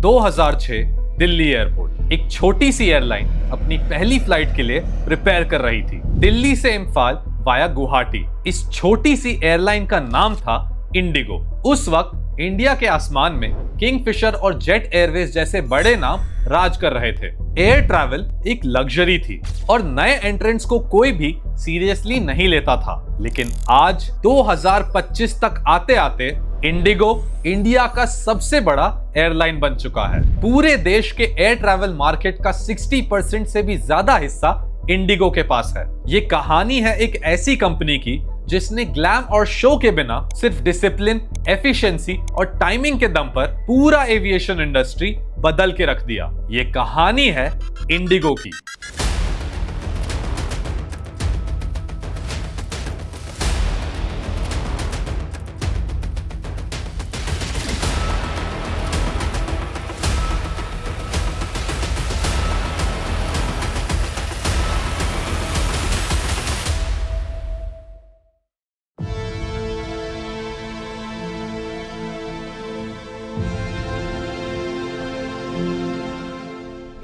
2006 Delhi airport. एक छोटी सी airline अपनी पहली फ्लाइट के लिए प्रिपेयर कर रही थी, दिल्ली से इम्फाल वाया गुवाहाटी। इस छोटी सी एयरलाइन का नाम था इंडिगो। उस वक्त इंडिया के आसमान में किंगफिशर और जेट एयरवेज जैसे बड़े नाम राज कर रहे थे। एयर ट्रैवल एक लग्जरी थी और नए एंट्रेंट्स को कोई भी सीरियसली नहीं लेता था। लेकिन आज 2025 तक आते आते इंडिगो इंडिया का सबसे बड़ा एयरलाइन बन चुका है। पूरे देश के एयर ट्रैवल मार्केट का 60% से भी ज्यादा हिस्सा इंडिगो के पास है। ये कहानी है एक ऐसी कंपनी की जिसने ग्लैम और शो के बिना सिर्फ डिसिप्लिन, एफिशिएंसी और टाइमिंग के दम पर पूरा एविएशन इंडस्ट्री बदल के रख दिया। ये कहानी है इंडिगो की।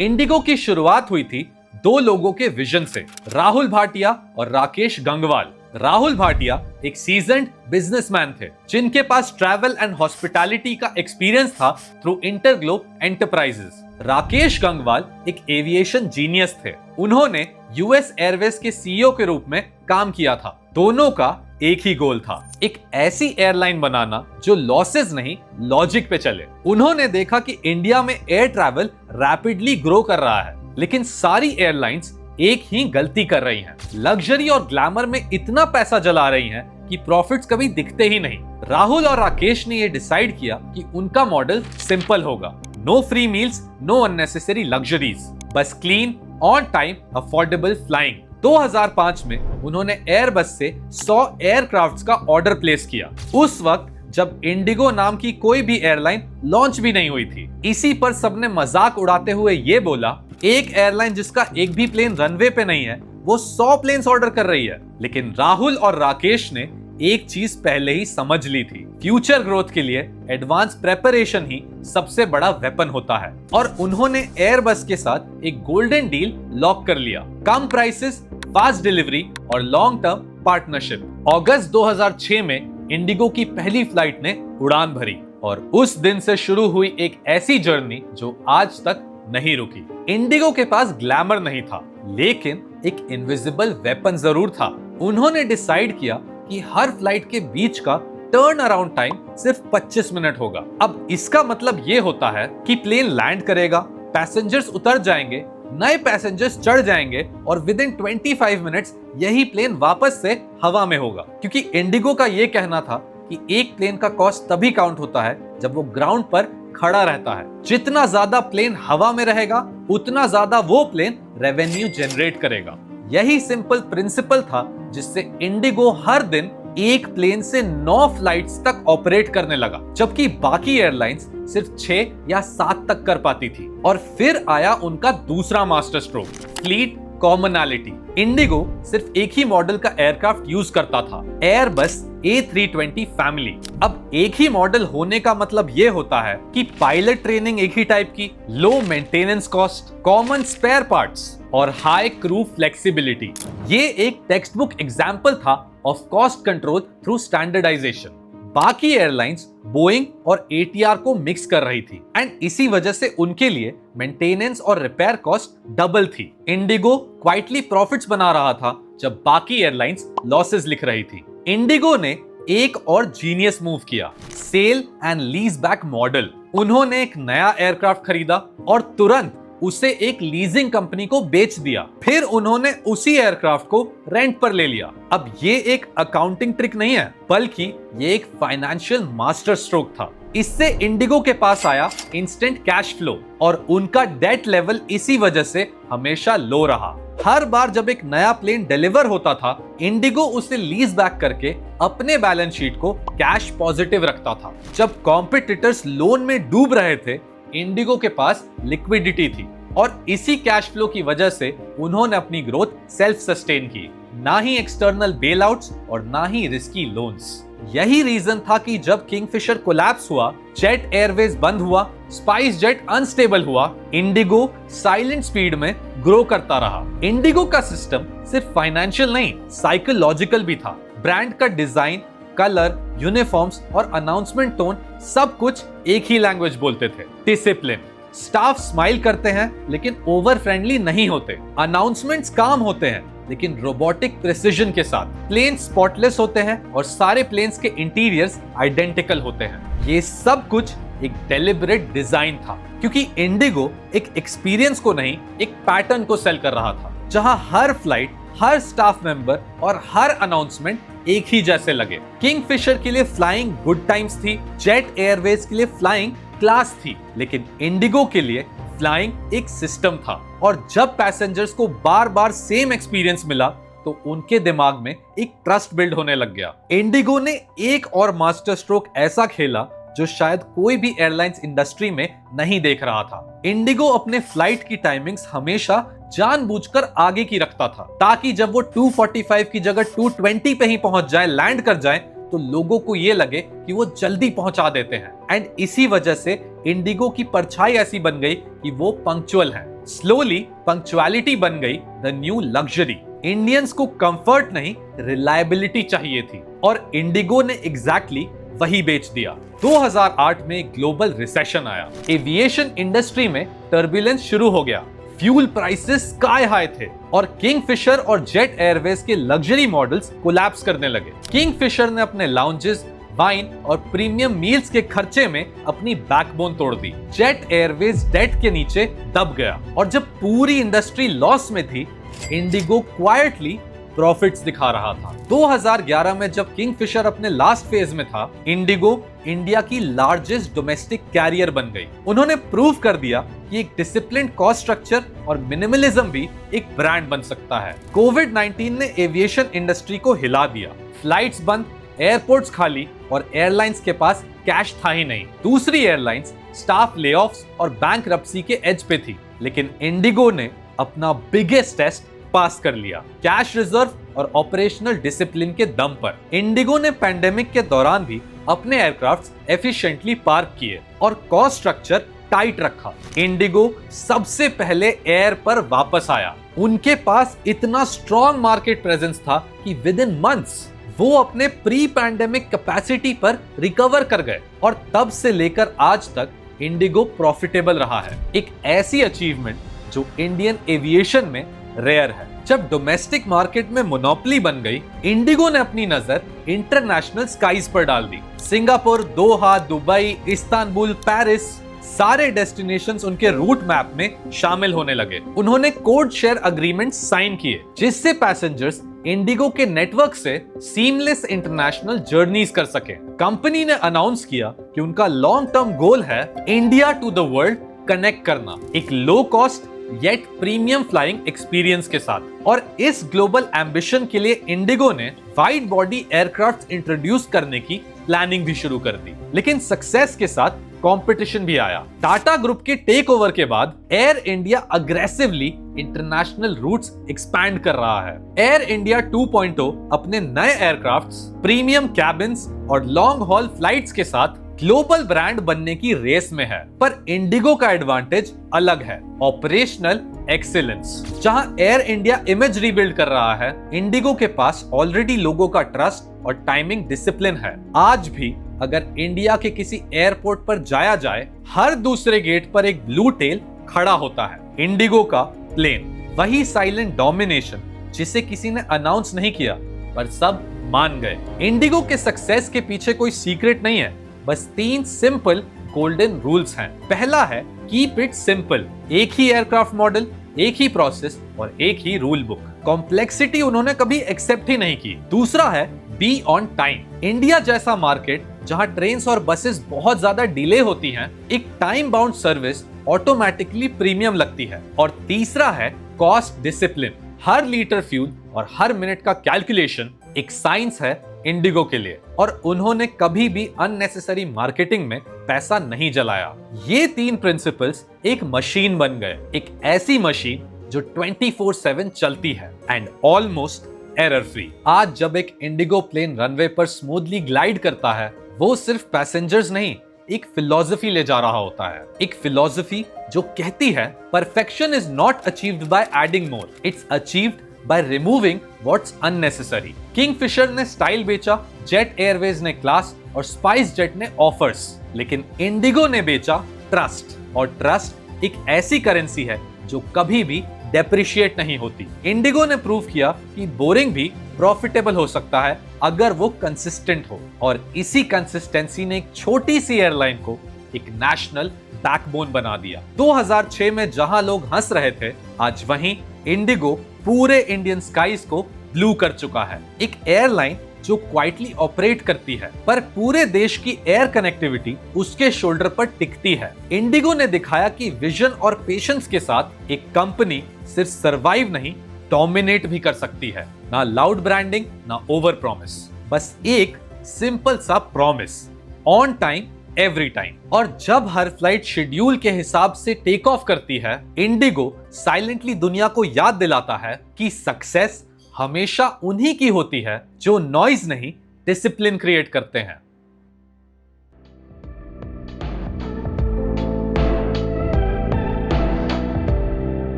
इंडिगो की शुरुआत हुई थी दो लोगों के विजन से, राहुल भाटिया और राकेश गंगवाल। राहुल भाटिया एक सीजन्ड बिजनेसमैन थे जिनके पास ट्रैवल एंड हॉस्पिटैलिटी का एक्सपीरियंस था through InterGlobe enterprises. Rakesh Gangwal एक एविएशन जीनियस थे। उन्होंने यूएस एयरवेज के सीईओ के रूप में काम किया था। दोनों का एक ही गोल था, एक ऐसी एयरलाइन बनाना जो लॉसेस नहीं, लॉजिक पे चले। उन्होंने देखा कि इंडिया में एयर ट्रैवल रैपिडली ग्रो कर रहा है, लेकिन सारी एयरलाइंस एक ही गलती कर रही हैं। लग्जरी और ग्लैमर में इतना पैसा जला रही हैं कि प्रॉफिट्स कभी दिखते ही नहीं। राहुल और राकेश ने यह डिसाइड किया कि उनका मॉडल सिंपल होगा। No free meals, no unnecessary luxuries, बस clean, on time, affordable flying. 2005 में उन्होंने एयरबस से 100 एयरक्राफ्ट्स का ऑर्डर प्लेस किया। उस वक्त जब इंडिगो नाम की कोई भी एयरलाइन लॉन्च भी नहीं हुई थी। इसी पर सबने मजाक उड़ाते हुए ये बोला, एक एयरलाइन जिसका एक भी प्लेन रनवे पे नहीं है वो 100 प्लेन्स ऑर्डर कर रही है। लेकिन राहुल और राकेश ने एक चीज पहले ही समझ ली थी, फ्यूचर ग्रोथ के लिए एडवांस प्रेपरेशन ही सबसे बड़ा वेपन होता है। और उन्होंने एयरबस के साथ एक गोल्डन डील लॉक कर लिया, कम प्राइसेस, फास्ट डिलीवरी और लॉन्ग टर्म पार्टनरशिप। अगस्त 2006 में इंडिगो की पहली फ्लाइट ने उड़ान भरी और उस दिन से शुरू हुई एक ऐसी जर्नी जो आज तक नहीं रुकी। इंडिगो के पास ग्लैमर नहीं था, लेकिन एक इनविजिबल वेपन जरूर था। उन्होंने डिसाइड किया कि हर फ्लाइट के बीच का टर्न अराउंड टाइम सिर्फ 25 मिनट होगा। अब इसका मतलब ये होता है कि प्लेन लैंड करेगा, पैसेंजर्स उतर जाएंगे, नए पैसेंजर्स चढ़ जाएंगे और विद इन 25 मिनट्स यही प्लेन वापस से हवा में होगा। क्योंकि इंडिगो का ये कहना था कि एक प्लेन का कॉस्ट तभी काउंट होता है जब वो ग्राउंड पर खड़ा रहता है। जितना ज्यादा प्लेन हवा में रहेगा उतना ज्यादा वो प्लेन रेवेन्यू जनरेट करेगा। यही सिंपल प्रिंसिपल था जिससे इंडिगो हर दिन एक प्लेन से 9 फ्लाइट्स तक ऑपरेट करने लगा, जबकि बाकी एयरलाइंस सिर्फ 6 या 7 तक कर पाती थी। और फिर आया उनका दूसरा master stroke, fleet commonality. Indigo सिर्फ एक ही मॉडल का एयरक्राफ्ट यूज करता था, एयरबस A320 फैमिली। अब एक ही मॉडल होने का मतलब ये होता है कि पायलट ट्रेनिंग एक ही टाइप की, low maintenance cost, common spare parts और हाई क्रू फ्लेक्सिबिलिटी। ये एक टेक्स्ट बुक एग्जाम्पल था of cost control through standardisation. बाकी एयरलाइंस बोइंग और ATR को मिक्स कर रही थी एंड इसी वजह से उनके लिए मेंटेनेंस और रिपेयर कॉस्ट डबल थी। इंडिगो क्वाइटली प्रॉफिट्स बना रहा था जब बाकी एयरलाइंस लॉसेस लिख रही थी। इंडिगो ने एक और जीनियस मूव किया, sale and lease back model. उन्होंने एक नया एयरक्राफ्ट खरीदा और तुरंत उसे एक लीजिंग कंपनी को बेच दिया। फिर उन्होंने उसी एयरक्राफ्ट को रेंट पर ले लिया। अब ये एक अकाउंटिंग ट्रिक नहीं है, बल्कि ये एक फाइनेंशियल मास्टर स्ट्रोक था। इससे इंडिगो के पास आया इंस्टेंट कैश फ्लो और उनका डेट लेवल इसी वजह से हमेशा लो रहा। हर बार जब एक नया प्लेन डिलीवर होता था, इंडिगो उसे लीज बैक करके अपने बैलेंस शीट को कैश पॉजिटिव रखता था। जब कॉम्पिटिटर्स लोन में डूब रहे थे, इंडिगो के पास लिक्विडिटी थी और इसी कैश फ्लो की वजह से उन्होंने अपनी ग्रोथ सेल्फ सस्टेन की, ना ही एक्सटर्नल बेल आउट्स और ना ही रिस्की लोन्स। यही रीजन था कि जब किंगफिशर कोलैप्स हुआ, जेट एयरवेज बंद हुआ, स्पाइस जेट अनस्टेबल हुआ, इंडिगो साइलेंट स्पीड में ग्रो करता रहा। इंडिगो का सिस्टम सिर्फ फाइनेंशियल नहीं, साइकोलॉजिकल भी था। ब्रांड का डिजाइन, कलर, यूनिफॉर्म्स और अनाउंसमेंट टोन सब कुछ एक ही लैंग्वेज बोलते थे। डिसिप्लिन, स्टाफ स्माइल करते हैं लेकिन ओवर फ्रेंडली नहीं होते। अनाउंसमेंट्स काम होते हैं लेकिन रोबोटिक प्रिसिजन के साथ। प्लेन्स स्पॉटलेस होते हैं और सारे प्लेन्स के इंटीरियर्स आइडेंटिकल होते हैं। ये सब कुछ एक डेलिबरेट डिजाइन था, क्योंकि इंडिगो एक एक्सपीरियंस को नहीं, एक पैटर्न को सेल कर रहा था, जहां हर फ्लाइट, हर स्टाफ मेंबर और हर अनाउंसमेंट एक ही जैसे लगे। किंगफिशर के लिए फ्लाइंग गुड टाइम्स थी, जेट एयरवेज के लिए फ्लाइंग क्लास थी, लेकिन इंडिगो के लिए फ्लाइंग एक सिस्टम था। और जब पैसेंजर्स को बार बार सेम एक्सपीरियंस मिला तो उनके दिमाग में एक ट्रस्ट बिल्ड होने लग गया। इंडिगो ने एक और मास्टर स्ट्रोक ऐसा खेला जो शायद कोई भी एयरलाइंस इंडस्ट्री में नहीं देख रहा था। इंडिगो अपने फ्लाइट की टाइमिंग्स हमेशा जानबूझकर आगे की रखता था, ताकि जब वो 2:45 की जगह 2:20 पे ही पहुंच जाए, लैंड कर जाए, तो लोगों को ये लगे कि वो जल्दी पहुंचा देते हैं। एंड इसी वजह से इंडिगो की परछाई ऐसी बन गई कि वो पंक्चुअल है। स्लोली पंक्चुअलिटी बन गई द न्यू लग्जरी। इंडियंस को कंफर्ट नहीं, रिलायबिलिटी चाहिए थी, और इंडिगो ने एग्जैक्टली वही बेच दिया। 2008 में ग्लोबल रिसेशन आया, एविएशन इंडस्ट्री में टर्बुलेंस शुरू हो गया, फ्यूल प्राइसेस स्काई हाई थे और किंगफिशर और जेट एयरवेज के लग्जरी मॉडल्स कोलैप्स करने लगे। किंगफिशर ने अपने लाउंजेस, वाइन और प्रीमियम मील्स के खर्चे में अपनी बैकबोन तोड़ दी। जेट एयरवेज डेट के नीचे दब गया, और जब पूरी इंडस्ट्री लॉस में थी, इंडिगो क्वाइटली प्रॉफिट्स दिखा रहा था। 2011 में जब किंगफिशर अपने लास्ट फेज में था, इंडिगो इंडिया की लार्जेस्ट डोमेस्टिक कैरियर बन गई। उन्होंने प्रूव कर दिया कि एक डिसिप्लिन्ड कॉस्ट स्ट्रक्चर और मिनिमलिज्म भी एक ब्रांड बन सकता है। कोविड-19 ने एविएशन इंडस्ट्री को हिला दिया। फ्लाइट्स बंद, एयरपोर्ट्स खाली और एयरलाइंस के पास कैश था ही नहीं। दूसरी एयरलाइंस स्टाफ लेऑफ्स और बैंकरप्सी के एज पे थी, लेकिन इंडिगो ने अपना बिगेस्ट टेस्ट पास कर लिया, कैश रिजर्व और ऑपरेशनल डिसिप्लिन के दम पर। इंडिगो ने पैंडेमिक के दौरान भी अपने एयरक्राफ्ट्स एफिशिएंटली पार्क किए और कॉस्ट स्ट्रक्चर टाइट रखा। इंडिगो सबसे पहले एयर पर वापस आया। उनके पास इतना स्ट्रॉन्ग मार्केट प्रेजेंस था कि विद इन मंथ्स वो अपने प्री पैंडेमिक कैपेसिटी पर रिकवर कर गए, और तब से लेकर आज तक इंडिगो प्रॉफिटेबल रहा है। एक ऐसी अचीवमेंट जो इंडियन एविएशन में रेयर है। जब डोमेस्टिक मार्केट में मोनोपोली बन गई, इंडिगो ने अपनी नजर इंटरनेशनल स्काईज पर डाल दी। सिंगापुर, दोहा, दुबई, इस्तांबुल, पेरिस, सारे डेस्टिनेशंस उनके रूट मैप में शामिल होने लगे। उन्होंने कोड शेयर अग्रीमेंट साइन किए, जिससे पैसेंजर्स इंडिगो के नेटवर्क से सीमलेस इंटरनेशनल जर्नीज कर सके। कंपनी ने अनाउंस किया कि उनका लॉन्ग टर्म गोल है India to the world connect करना, एक low cost yet premium flying experience के साथ। और इस ग्लोबल एम्बिशन के लिए इंडिगो ने वाइड बॉडी एयरक्राफ्ट इंट्रोड्यूस करने की प्लानिंग भी शुरू कर दी। लेकिन सक्सेस के साथ कंपटीशन भी आया। टाटा ग्रुप के टेक ओवर के बाद Air India aggressively international routes expand कर रहा है। एयर इंडिया 2.0 अपने नए एयरक्राफ्ट्स, प्रीमियम कैबिन्स और लॉन्ग हॉल फ्लाइट्स के साथ ग्लोबल ब्रांड बनने की रेस में है। पर इंडिगो का एडवांटेज अलग है, ऑपरेशनल एक्सीलेंस। जहां एयर इंडिया इमेज रीबिल्ड कर रहा है, इंडिगो के पास ऑलरेडी लोगों का ट्रस्ट और टाइमिंग डिसिप्लिन है। आज भी अगर इंडिया के किसी एयरपोर्ट पर जाया जाए, हर दूसरे गेट पर एक ब्लू टेल खड़ा होता है, इंडिगो का प्लेन। वही साइलेंट डोमिनेशन जिसे किसी ने अनाउंस नहीं किया पर सब मान गए। इंडिगो के सक्सेस के पीछे कोई सीक्रेट नहीं है, बस 3 सिंपल गोल्डन रूल्स हैं। पहला है कीप इट सिंपल, एक ही एयरक्राफ्ट मॉडल, एक ही प्रोसेस और एक ही रूल बुक। कॉम्प्लेक्सिटी उन्होंने कभी एक्सेप्ट ही नहीं की। दूसरा है बी ऑन टाइम। इंडिया जैसा मार्केट जहां ट्रेन्स और बसेस बहुत ज्यादा डिले होती हैं, एक time bound service automatically premium लगती है। और तीसरा है कॉस्ट डिसिप्लिन। हर लीटर फ्यूल और हर मिनट का कैलकुलेशन एक साइंस है इंडिगो के लिए, और उन्होंने कभी भी अननेसेसरी मार्केटिंग में पैसा नहीं जलाया। ये 3 प्रिंसिपल्स एक मशीन बन गए, एक ऐसी मशीन जो 24/7 चलती है एंड ऑलमोस्ट एरर फ्री। आज जब एक इंडिगो प्लेन रनवे पर स्मूथली ग्लाइड करता है, वो सिर्फ पैसेंजर्स नहीं, एक फिलॉसफी ले जा रहा होता है। एक फिलॉसफी जो कहती है perfection is not achieved by adding more, it's achieved by removing what's unnecessary. Kingfisher ने स्टाइल बेचा, जेट एयरवेज ने क्लास और स्पाइस जेट ने ऑफर्स, लेकिन इंडिगो ने बेचा ट्रस्ट। और ट्रस्ट एक ऐसी करेंसी है जो कभी भी डेप्रिशिएट नहीं होती। इंडिगो ने प्रूव किया कि बोरिंग भी प्रॉफिटेबल हो सकता है अगर वो कंसिस्टेंट हो, और इसी कंसिस्टेंसी ने एक छोटी सी एयरलाइन को एक नेशनल बैकबोन बना दिया। 2006 में जहां लोग हंस रहे थे, आज वहीं इंडिगो पूरे इंडियन स्काईज को ब्लू कर चुका है। एक एयरलाइन जो क्वाइटली ऑपरेट करती है, पर पूरे देश की एयर कनेक्टिविटी उसके शोल्डर पर टिकती है। इंडिगो ने दिखाया कि विजन और पेशेंस के साथ एक कंपनी सिर्फ सरवाइव नहीं, डोमिनेट भी कर सकती है। ना लाउड ब्रांडिंग, ना ओवर प्रॉमिस, बस एक सिंपल सा promise, on time every time. और जब हर फ्लाइट शेड्यूल के हिसाब से टेक ऑफ करती है, इंडिगो साइलेंटली दुनिया को याद दिलाता है कि सक्सेस हमेशा उन्हीं की होती है जो नॉइज नहीं, डिसिप्लिन क्रिएट करते हैं।